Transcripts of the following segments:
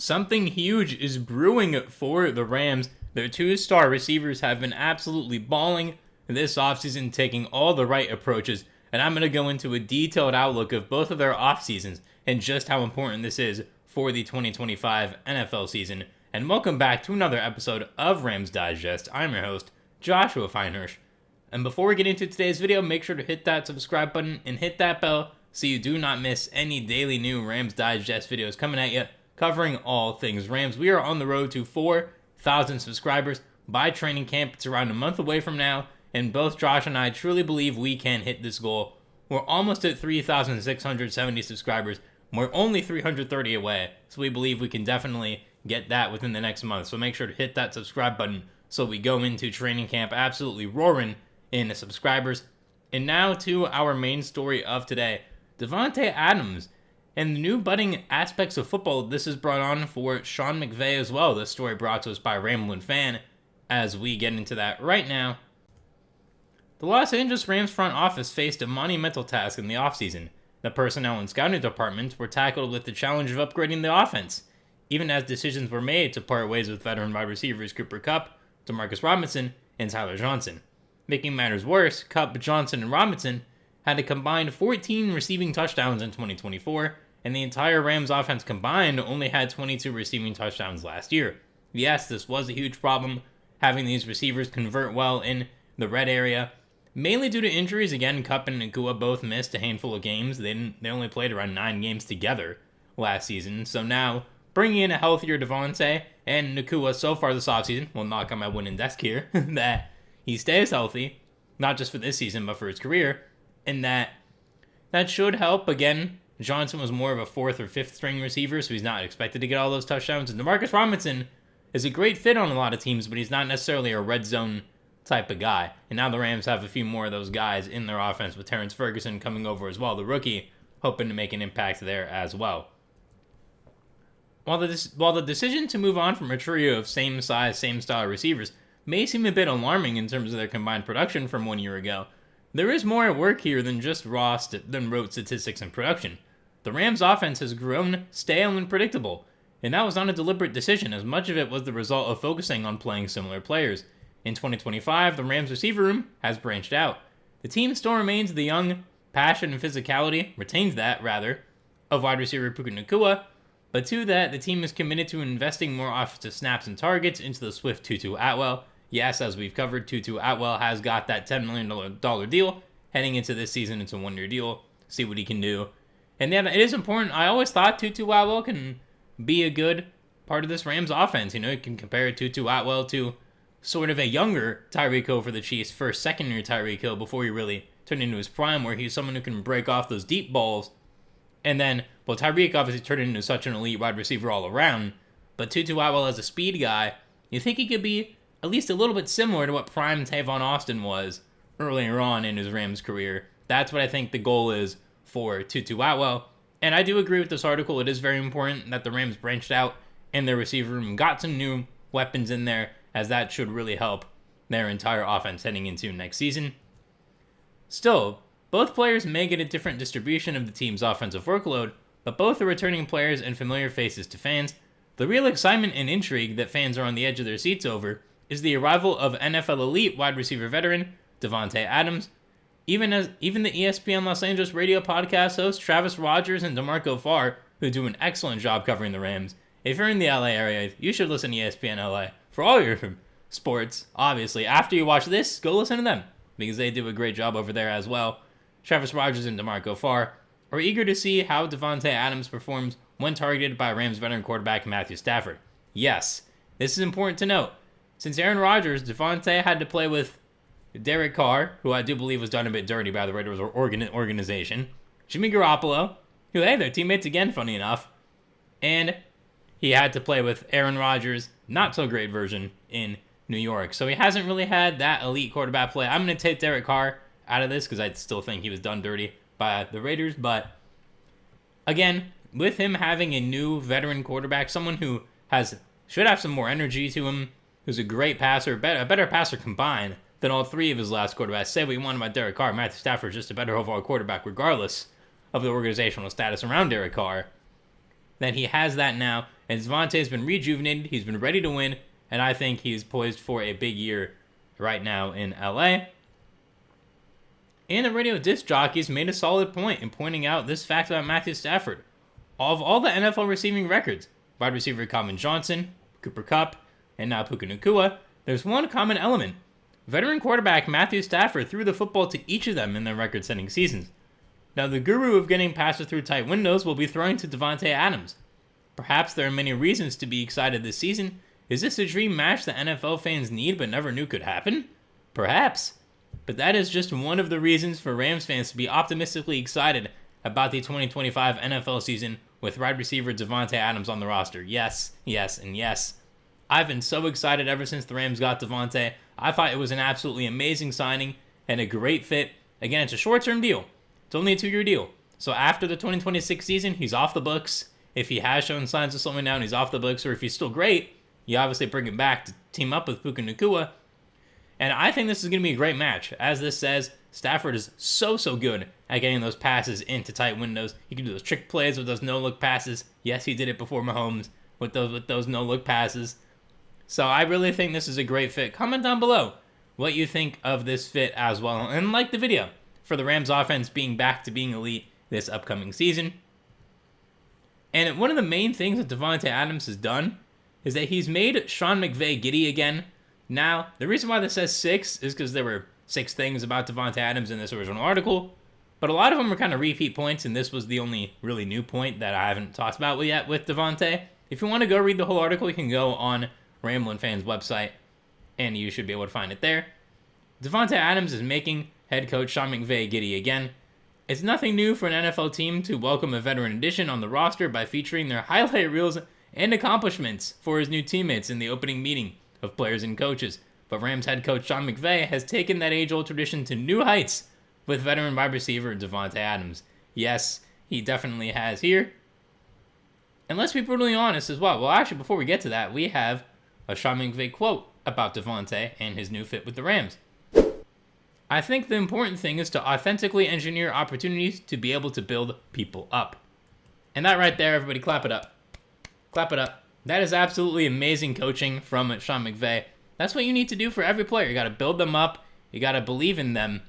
Something huge is brewing for the Rams. Their two-star receivers have been absolutely balling this offseason, taking all the right approaches, and I'm going to go into a detailed outlook of both of their offseasons and just how important this is for the 2025 NFL season. And welcome back to another episode of Rams Digest. I'm your host, Joshua Finehirsh. And before we get into today's video, make sure to hit that subscribe button and hit that bell so you do not miss any daily new Rams Digest videos coming at you, covering all things Rams. We are on the road to 4,000 subscribers by training camp. It's around a month away from now, and both Josh and I truly believe we can hit this goal. We're almost at 3,670 subscribers. We're only 330 away, so we believe we can definitely get that within the next month. So make sure to hit that subscribe button so we go into training camp absolutely roaring in the subscribers. And now to our main story of today, Davante Adams. And the new budding aspects of football this is brought on for Sean McVay as well. This story brought to us by Ramblin' Fan as we get into that right now. The Los Angeles Rams front office faced a monumental task in the offseason. The personnel and scouting departments were tackled with the challenge of upgrading the offense, even as decisions were made to part ways with veteran wide receivers Cooper Kupp, Demarcus Robinson, and Tyler Johnson. Making matters worse, Kupp, Johnson, and Robinson had a combined 14 receiving touchdowns in 2024, and the entire Rams offense combined only had 22 receiving touchdowns last year. Yes, this was a huge problem, having these receivers convert well in the red area, mainly due to injuries. Again, Kupp and Nacua both missed a handful of games. They only played around 9 games together last season, so now bringing in a healthier Davante and Nacua so far this offseason, will knock on my winning desk here, that he stays healthy, not just for this season, but for his career, and that should help. Again, Johnson was more of a 4th or 5th string receiver, so he's not expected to get all those touchdowns. And Demarcus Robinson is a great fit on a lot of teams, but he's not necessarily a red zone type of guy. And now the Rams have a few more of those guys in their offense, with Terrence Ferguson coming over as well, the rookie, hoping to make an impact there as well. While the decision to move on from a trio of same size, same style receivers may seem a bit alarming in terms of their combined production from 1 year ago, there is more at work here than just rote statistics and production. The Rams' offense has grown stale and predictable, and that was not a deliberate decision, as much of it was the result of focusing on playing similar players. In 2025, the Rams' receiver room has branched out. The team still remains the young passion and physicality, of wide receiver Puka Nacua, but to that, the team is committed to investing more offensive snaps and targets into the swift Tutu Atwell. Yes, as we've covered, Tutu Atwell has got that $10 million deal heading into this season. It's a 1-year deal. See what he can do. And then it is important. I always thought Tutu Atwell can be a good part of this Rams offense. You can compare Tutu Atwell to sort of a younger Tyreek Hill for the Chiefs, first, second-year Tyreek Hill before he really turned into his prime, where he's someone who can break off those deep balls. And then, Tyreek obviously turned into such an elite wide receiver all around, but Tutu Atwell as a speed guy, you think he could be at least a little bit similar to what prime Tavon Austin was earlier on in his Rams career. That's what I think the goal is for Tutu Atwell. And I do agree with this article. It is very important that the Rams branched out in their receiver room, got some new weapons in there, as that should really help their entire offense heading into next season. Still, both players may get a different distribution of the team's offensive workload, but both are returning players and familiar faces to fans. The real excitement and intrigue that fans are on the edge of their seats over is the arrival of NFL elite wide receiver veteran Davante Adams. Even the ESPN Los Angeles radio podcast hosts Travis Rogers and DeMarco Farr, who do an excellent job covering the Rams. If you're in the LA area, you should listen to ESPN LA for all your sports. Obviously, after you watch this, go listen to them, because they do a great job over there as well. Travis Rogers and DeMarco Farr are eager to see how Davante Adams performs when targeted by Rams veteran quarterback Matthew Stafford. Yes, this is important to note. Since Aaron Rodgers, Davante had to play with Derek Carr, who I do believe was done a bit dirty by the Raiders organization, Jimmy Garoppolo, who, hey, they're teammates again, funny enough, and he had to play with Aaron Rodgers' not-so-great version in New York. So he hasn't really had that elite quarterback play. I'm going to take Derek Carr out of this because I still think he was done dirty by the Raiders. But again, with him having a new veteran quarterback, someone who should have some more energy to him, who's a great passer, a better passer combined than all three of his last quarterbacks. Say what you want about Derek Carr, Matthew Stafford is just a better overall quarterback regardless of the organizational status around Derek Carr. That he has that now, And Davante has been rejuvenated. He's been ready to win. And I think he's poised for a big year right now in LA. And the radio disc jockeys made a solid point in pointing out this fact about Matthew Stafford. Of all the NFL receiving records, wide receiver Calvin Johnson, Cooper Kupp, and now Puka Nacua, there's one common element. Veteran quarterback Matthew Stafford threw the football to each of them in their record-setting seasons. Now, the guru of getting passes through tight windows will be throwing to Davante Adams. Perhaps there are many reasons to be excited this season. Is this a dream match that NFL fans need but never knew could happen? Perhaps. But that is just one of the reasons for Rams fans to be optimistically excited about the 2025 NFL season with wide receiver Davante Adams on the roster. Yes, yes, and yes. I've been so excited ever since the Rams got Davante. I thought it was an absolutely amazing signing and a great fit. Again, it's a short-term deal. It's only a 2-year deal. So after the 2026 season, he's off the books. If he has shown signs of slowing down, he's off the books. Or if he's still great, you obviously bring him back to team up with Puka Nacua. And I think this is going to be a great match. As this says, Stafford is so good at getting those passes into tight windows. He can do those trick plays with those no-look passes. Yes, he did it before Mahomes with those no-look passes. So I really think this is a great fit. Comment down below what you think of this fit as well. And like the video for the Rams offense being back to being elite this upcoming season. And one of the main things that Davante Adams has done is that he's made Sean McVay giddy again. Now, the reason why this says 6 is because there were 6 things about Davante Adams in this original article. But a lot of them were kind of repeat points, and this was the only really new point that I haven't talked about yet with Davante. If you want to go read the whole article, you can go on Ramblin' Fans website, and you should be able to find it there. Davante Adams is making head coach Sean McVay giddy again. It's nothing new for an NFL team to welcome a veteran addition on the roster by featuring their highlight reels and accomplishments for his new teammates in the opening meeting of players and coaches. But Rams head coach Sean McVay has taken that age-old tradition to new heights with veteran wide receiver Davante Adams. Yes, he definitely has here. And let's be brutally honest as well. Well, actually, before we get to that, we have a Sean McVay quote about Davante and his new fit with the Rams. I think the important thing is to authentically engineer opportunities to be able to build people up. And that right there, everybody clap it up. Clap it up. That is absolutely amazing coaching from Sean McVay. That's what you need to do for every player. You got to build them up. You got to believe in them.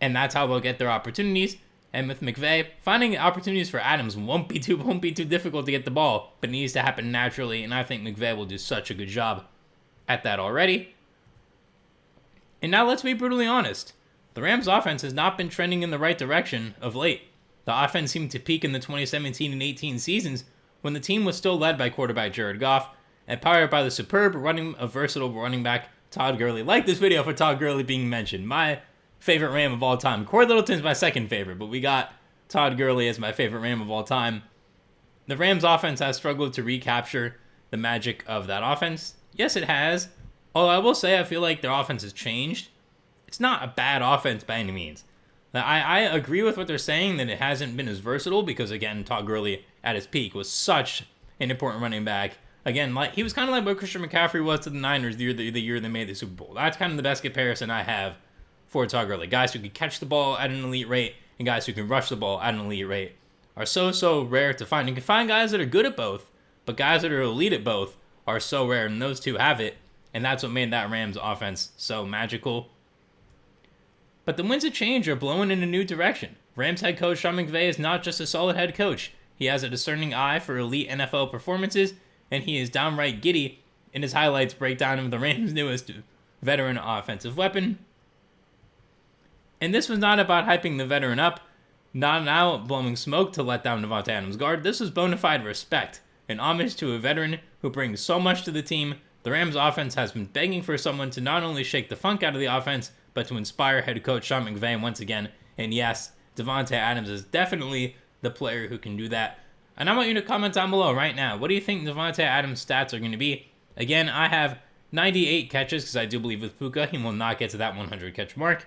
And that's how they'll get their opportunities. And with McVay, finding opportunities for Adams won't be too difficult to get the ball, but it needs to happen naturally, and I think McVay will do such a good job at that already. And now let's be brutally honest. The Rams offense has not been trending in the right direction of late. The offense seemed to peak in the 2017 and 18 seasons when the team was still led by quarterback Jared Goff and powered by the superb versatile running back Todd Gurley. Like this video for Todd Gurley being mentioned. My favorite Ram of all time. Corey Littleton's my second favorite, but we got Todd Gurley as my favorite Ram of all time. The Rams offense has struggled to recapture the magic of that offense. Yes, it has. Although I will say I feel like their offense has changed. It's not a bad offense by any means. I agree with what they're saying that it hasn't been as versatile because, again, Todd Gurley at his peak was such an important running back. Again, like he was kind of like what Christian McCaffrey was to the Niners the year they made the Super Bowl. That's kind of the best comparison I have for Todd Gurley. Guys who can catch the ball at an elite rate and guys who can rush the ball at an elite rate are so rare to find. You can find guys that are good at both, but guys that are elite at both are so rare, and those two have it, and that's what made that Rams offense so magical. But the winds of change are blowing in a new direction. Rams head coach Sean McVay is not just a solid head coach. He has a discerning eye for elite NFL performances, and he is downright giddy in his highlights breakdown of the Rams' newest veteran offensive weapon. And this was not about hyping the veteran up, not now blowing smoke to let down Davante Adams' guard. This was bona fide respect, an homage to a veteran who brings so much to the team. The Rams offense has been begging for someone to not only shake the funk out of the offense, but to inspire head coach Sean McVay once again. And yes, Davante Adams is definitely the player who can do that. And I want you to comment down below right now. What do you think Davante Adams' stats are going to be? Again, I have 98 catches because I do believe with Puka, he will not get to that 100 catch mark.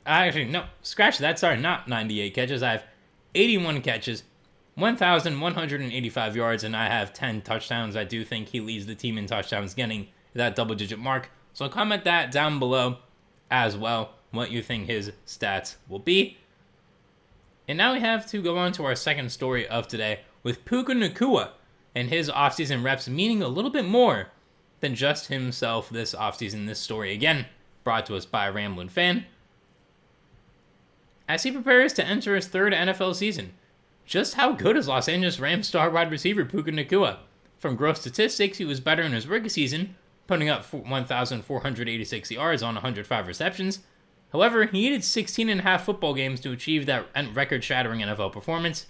Actually, no, scratch that. Sorry, not 98 catches. I have 81 catches, 1,185 yards, and I have 10 touchdowns. I do think he leads the team in touchdowns, getting that double-digit mark. So comment that down below as well, what you think his stats will be. And now we have to go on to our second story of today with Puka Nacua. and his offseason reps meaning a little bit more than just himself this offseason. This story, again, brought to us by a Ramblin' Fan. As he prepares to enter his third NFL season, just how good is Los Angeles Rams star wide receiver Puka Nacua? From gross statistics, he was better in his rookie season, putting up 1,486 yards on 105 receptions. However, he needed 16 and a half football games to achieve that record-shattering NFL performance.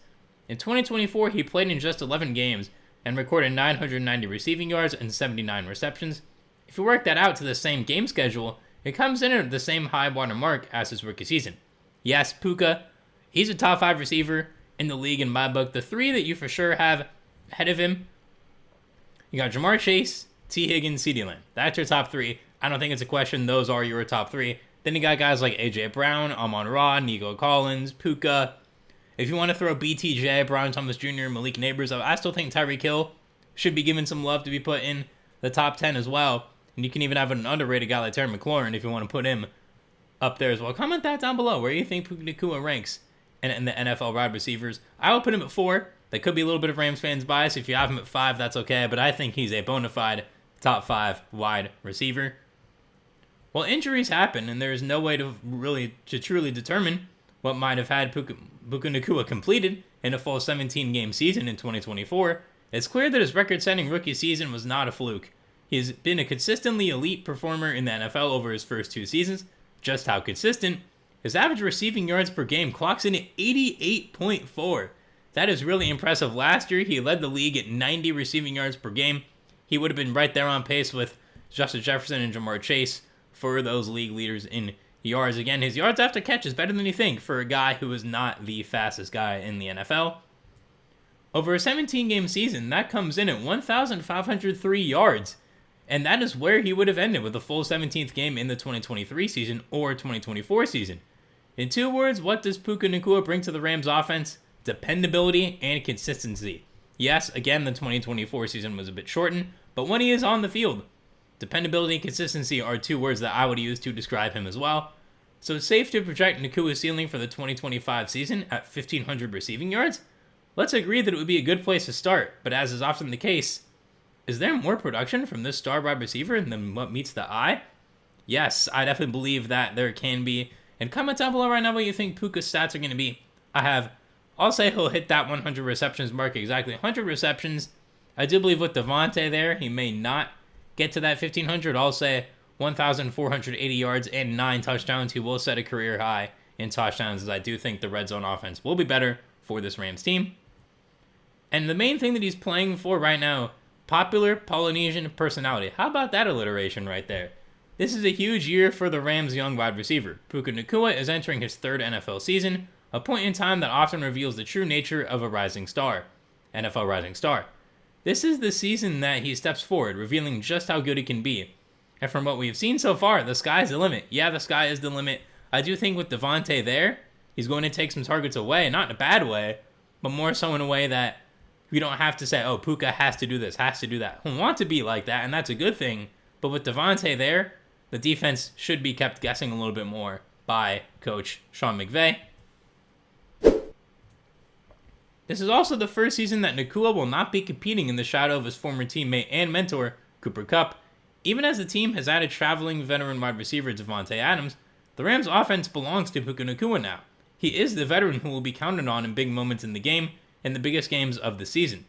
In 2024, he played in just 11 games and recorded 990 receiving yards and 79 receptions. If you work that out to the same game schedule, it comes in at the same high water mark as his rookie season. Yes, Puka, he's a top 5 receiver in the league in my book. The 3 that you for sure have ahead of him, you got Jamar Chase, T. Higgins, CeeDee Lamb. That's your top 3. I don't think it's a question. Those are your top 3. Then you got guys like A.J. Brown, Amon-Ra, Nico Collins, Puka. If you want to throw BTJ, Brian Thomas Jr., Malik Neighbors, I still think Tyreek Hill should be given some love to be put in the top 10 as well. And you can even have an underrated guy like Terry McLaurin if you want to put him up there as well. Comment that down below. Where do you think Puka Nacua ranks in the NFL wide receivers? I will put him at 4. That could be a little bit of Rams fans bias. If you have him at 5, that's okay. But I think he's a bona fide top 5 wide receiver. Well, injuries happen, and there is no way to truly determine what might have had Puka Nacua completed in a full 17-game season in 2024. It's clear that his record-setting rookie season was not a fluke. He has been a consistently elite performer in the NFL over his first 2 seasons. Just how consistent? His average receiving yards per game clocks in at 88.4. That is really impressive. Last year, he led the league at 90 receiving yards per game. He would have been right there on pace with Justin Jefferson and Jamar Chase for those league leaders in yards. Again, his yards after catch is better than you think for a guy who is not the fastest guy in the NFL. Over a 17-game season, that comes in at 1,503 yards. And that is where he would have ended with a full 17th game in the 2023 season or 2024 season. In 2 words, what does Puka Nacua bring to the Rams offense? Dependability and consistency. Yes, again, the 2024 season was a bit shortened, but when he is on the field, dependability and consistency are 2 words that I would use to describe him as well. So it's safe to project Nacua's ceiling for the 2025 season at 1,500 receiving yards. Let's agree that it would be a good place to start, but as is often the case, is there more production from this star wide receiver than what meets the eye? Yes, I definitely believe that there can be. And comment down below right now what you think Puka's stats are going to be. I'll say he'll hit that 100 receptions mark, exactly 100 receptions. I do believe with Davante there, he may not get to that 1,500. I'll say 1,480 yards and 9 touchdowns. He will set a career high in touchdowns, as I do think the red zone offense will be better for this Rams team. And the main thing that he's playing for right now, popular Polynesian personality. How about that alliteration right there? This is a huge year for the Rams' young wide receiver. Puka Nacua is entering his 3rd NFL season, a point in time that often reveals the true nature of a rising star, NFL rising star. This is the season that he steps forward, revealing just how good he can be. And from what we've seen so far, the sky's the limit. Yeah, the sky is the limit. I do think with Davante there, he's going to take some targets away, not in a bad way, but more so in a way that we don't have to say, oh, Puka has to do this, has to do that. We want to be like that, and that's a good thing. But with Davante there, the defense should be kept guessing a little bit more by Coach Sean McVay. This is also the first season that Nacua will not be competing in the shadow of his former teammate and mentor, Cooper Kupp. Even as the team has added traveling veteran wide receiver Davante Adams, the Rams' offense belongs to Puka Nacua now. He is the veteran who will be counted on in big moments in the game and the biggest games of the season.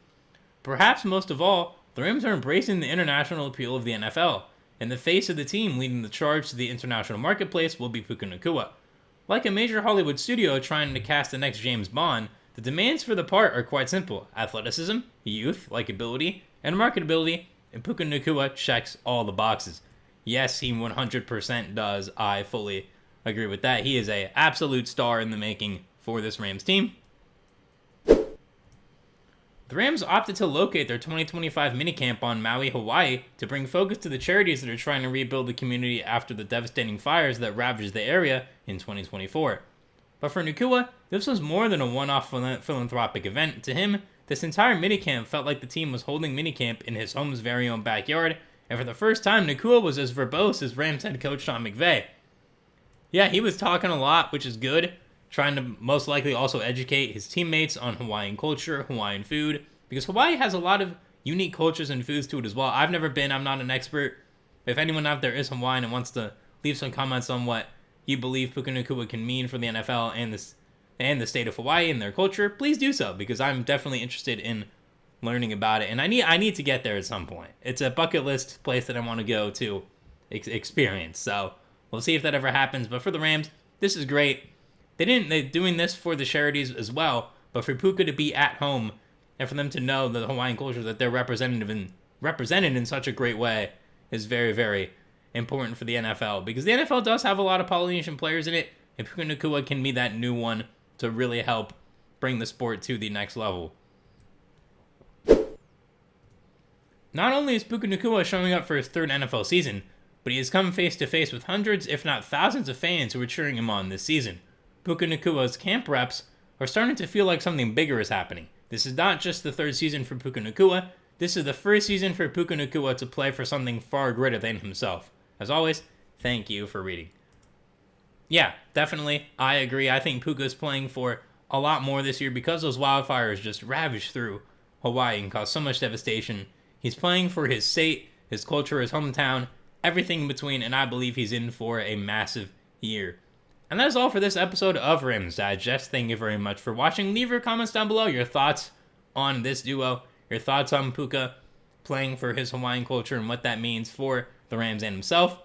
Perhaps most of all, the Rams are embracing the international appeal of the NFL, and the face of the team leading the charge to the international marketplace will be Puka Nacua. Like a major Hollywood studio trying to cast the next James Bond, the demands for the part are quite simple: athleticism, youth, likability, and marketability, and Puka Nacua checks all the boxes. Yes, he 100% does. I fully agree with that. He is an absolute star in the making for this Rams team. The Rams opted to locate their 2025 minicamp on Maui, Hawaii, to bring focus to the charities that are trying to rebuild the community after the devastating fires that ravaged the area in 2024. But for Nacua, this was more than a one-off philanthropic event. To him, this entire minicamp felt like the team was holding minicamp in his home's very own backyard, and for the first time, Nacua was as verbose as Rams head coach Sean McVay. Yeah, he was talking a lot, which is good, trying to most likely also educate his teammates on Hawaiian culture, Hawaiian food, because Hawaii has a lot of unique cultures and foods to it as well. I've never been, I'm not an expert. If anyone out there is Hawaiian and wants to leave some comments on what you believe Puka Nacua can mean for the NFL and the state of Hawaii and their culture, please do so, because I'm definitely interested in learning about it. And I need to get there at some point. It's a bucket list place that I want to go to experience. So we'll see if that ever happens. But for the Rams, this is great. They're doing this for the charities as well, but for Puka to be at home and for them to know the Hawaiian culture that they're represented in such a great way is very, very important for the NFL, because the NFL does have a lot of Polynesian players in it, and Puka Nacua can be that new one to really help bring the sport to the next level. Not only is Puka Nacua showing up for his third NFL season, but he has come face to face with hundreds, if not thousands, of fans who are cheering him on this season. Puka Nacua's camp reps are starting to feel like something bigger is happening. This is not just the third season for Puka Nacua. This is the first season for Puka Nacua to play for something far greater than himself. As always, thank you for reading. Yeah, definitely, I agree. I think Puka's playing for a lot more this year because those wildfires just ravaged through Hawaii and caused so much devastation. He's playing for his state, his culture, his hometown, everything in between, and I believe he's in for a massive year. And that is all for this episode of Rams Digest. Thank you very much for watching. Leave your comments down below, your thoughts on this duo, your thoughts on Puka playing for his Hawaiian culture and what that means for the Rams and himself.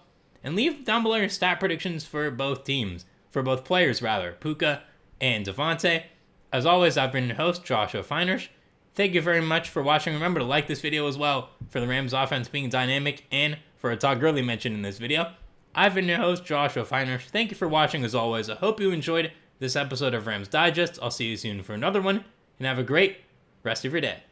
And leave down below your stat predictions for both teams, for both players rather, Puka and Davante. As always, I've been your host, Joshua Finehirsh. Thank you very much for watching. Remember to like this video as well for the Rams offense being dynamic and for a Todd Gurley mention in this video. I've been your host, Joshua Finehirsh. Thank you for watching as always. I hope you enjoyed this episode of Rams Digest. I'll see you soon for another one, and have a great rest of your day.